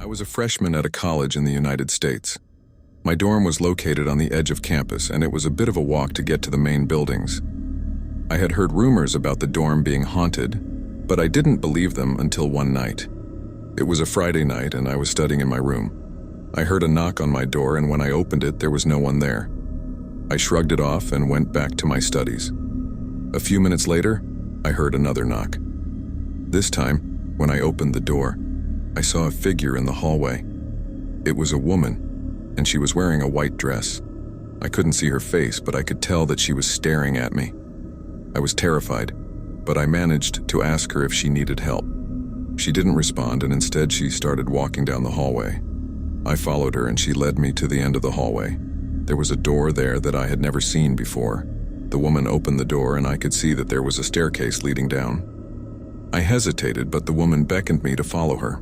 I was a freshman at a college in the United States. My dorm was located on the edge of campus, and it was a bit of a walk to get to the main buildings. I had heard rumors about the dorm being haunted, but I didn't believe them until one night. It was a Friday night, and I was studying in my room. I heard a knock on my door, and when I opened it, there was no one there. I shrugged it off and went back to my studies. A few minutes later, I heard another knock. This time, when I opened the door, I saw a figure in the hallway. It was a woman, and she was wearing a white dress. I couldn't see her face, but I could tell that she was staring at me. I was terrified, but I managed to ask her if she needed help. She didn't respond, and instead she started walking down the hallway. I followed her, and she led me to the end of the hallway. There was a door there that I had never seen before. The woman opened the door, and I could see that there was a staircase leading down. I hesitated, but the woman beckoned me to follow her.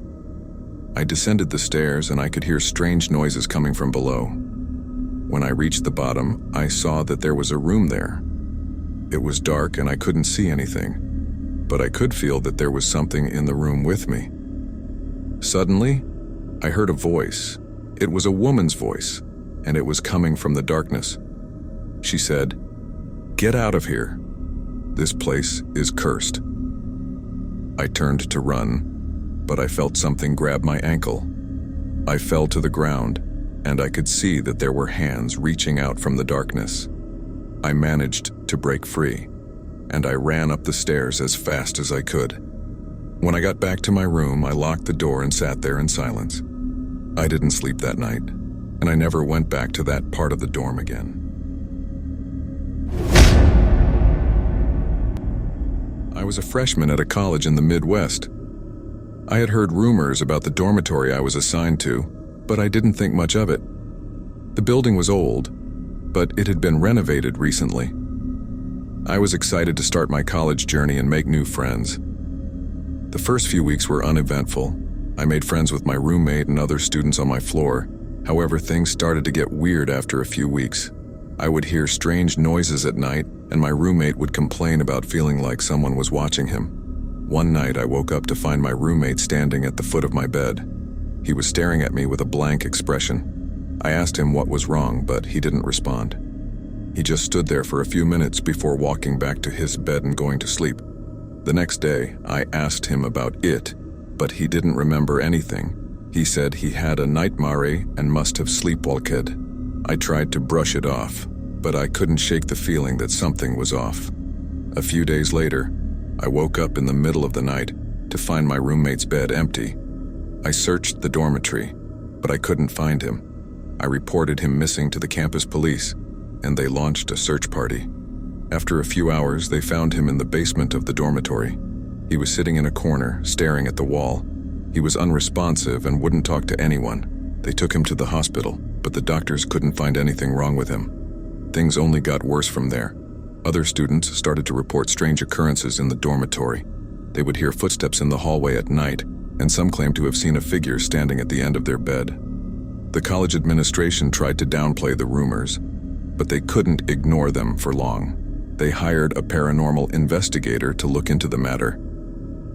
I descended the stairs, and I could hear strange noises coming from below. When I reached the bottom, I saw that there was a room there. It was dark, and I couldn't see anything, but I could feel that there was something in the room with me. Suddenly, I heard a voice. It was a woman's voice, and it was coming from the darkness. She said, "Get out of here. This place is cursed." I turned to run, but I felt something grab my ankle. I fell to the ground, and I could see that there were hands reaching out from the darkness. I managed to break free, and I ran up the stairs as fast as I could. When I got back to my room, I locked the door and sat there in silence. I didn't sleep that night, and I never went back to that part of the dorm again. I was a freshman at a college in the Midwest. I had heard rumors about the dormitory I was assigned to, but I didn't think much of it. The building was old, but it had been renovated recently. I was excited to start my college journey and make new friends. The first few weeks were uneventful. I made friends with my roommate and other students on my floor. However, things started to get weird after a few weeks. I would hear strange noises at night, and my roommate would complain about feeling like someone was watching him. One night, I woke up to find my roommate standing at the foot of my bed. He was staring at me with a blank expression. I asked him what was wrong, but he didn't respond. He just stood there for a few minutes before walking back to his bed and going to sleep. The next day, I asked him about it, but he didn't remember anything. He said he had a nightmare and must have sleepwalked. I tried to brush it off, but I couldn't shake the feeling that something was off. A few days later, I woke up in the middle of the night to find my roommate's bed empty. I searched the dormitory, but I couldn't find him. I reported him missing to the campus police, and they launched a search party. After a few hours, they found him in the basement of the dormitory. He was sitting in a corner, staring at the wall. He was unresponsive and wouldn't talk to anyone. They took him to the hospital, but the doctors couldn't find anything wrong with him. Things only got worse from there. Other students started to report strange occurrences in the dormitory. They would hear footsteps in the hallway at night, and some claimed to have seen a figure standing at the end of their bed. The college administration tried to downplay the rumors, but they couldn't ignore them for long. They hired a paranormal investigator to look into the matter.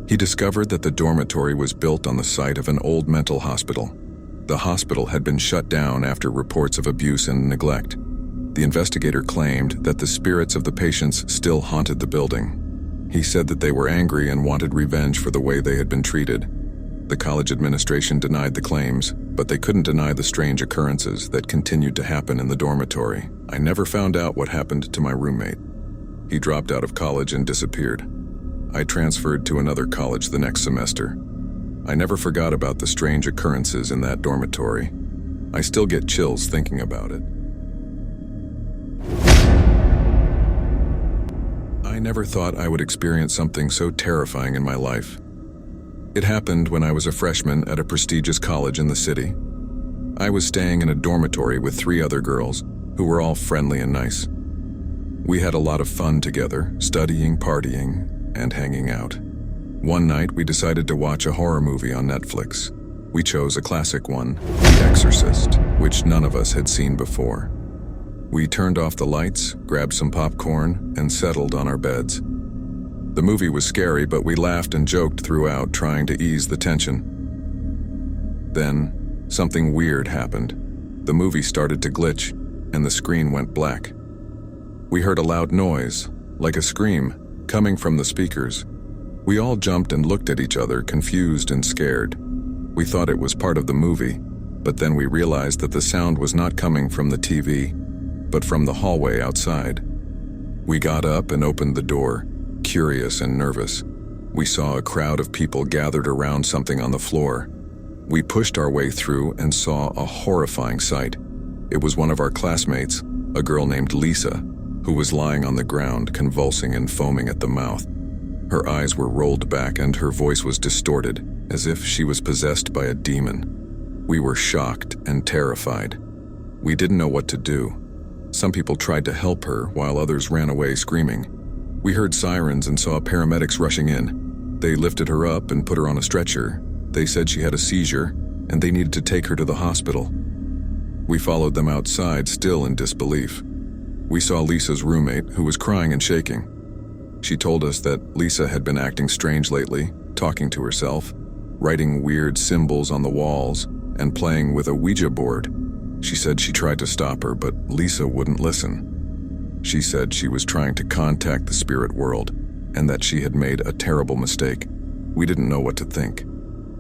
He discovered that the dormitory was built on the site of an old mental hospital. The hospital had been shut down after reports of abuse and neglect. The investigator claimed that the spirits of the patients still haunted the building. He said that they were angry and wanted revenge for the way they had been treated. The college administration denied the claims, but they couldn't deny the strange occurrences that continued to happen in the dormitory. I never found out what happened to my roommate. He dropped out of college and disappeared. I transferred to another college the next semester. I never forgot about the strange occurrences in that dormitory. I still get chills thinking about it. I never thought I would experience something so terrifying in my life. It happened when I was a freshman at a prestigious college in the city. I was staying in a dormitory with 3 other girls who were all friendly and nice. We had a lot of fun together, studying, partying, and hanging out. One night, we decided to watch a horror movie on Netflix. We chose a classic one, The Exorcist, which none of us had seen before. We turned off the lights, grabbed some popcorn, and settled on our beds. The movie was scary, but we laughed and joked throughout, trying to ease the tension. Then, something weird happened. The movie started to glitch, and the screen went black. We heard a loud noise, like a scream, coming from the speakers. We all jumped and looked at each other, confused and scared. We thought it was part of the movie, but then we realized that the sound was not coming from the TV, but from the hallway outside. We got up and opened the door, curious and nervous. We saw a crowd of people gathered around something on the floor. We pushed our way through and saw a horrifying sight. It was one of our classmates, a girl named Lisa, who was lying on the ground, convulsing and foaming at the mouth. Her eyes were rolled back and her voice was distorted, as if she was possessed by a demon. We were shocked and terrified. We didn't know what to do. Some people tried to help her, while others ran away screaming. We heard sirens and saw paramedics rushing in. They lifted her up and put her on a stretcher. They said she had a seizure, and they needed to take her to the hospital. We followed them outside, still in disbelief. We saw Lisa's roommate, who was crying and shaking. She told us that Lisa had been acting strange lately, talking to herself, writing weird symbols on the walls, and playing with a Ouija board. She said she tried to stop her, but Lisa wouldn't listen. She said she was trying to contact the spirit world, and that she had made a terrible mistake. We didn't know what to think.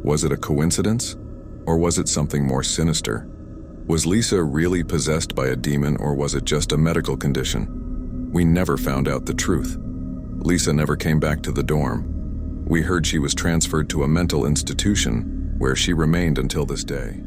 Was it a coincidence? Or was it something more sinister? Was Lisa really possessed by a demon, or was it just a medical condition? We never found out the truth. Lisa never came back to the dorm. We heard she was transferred to a mental institution, where she remained until this day.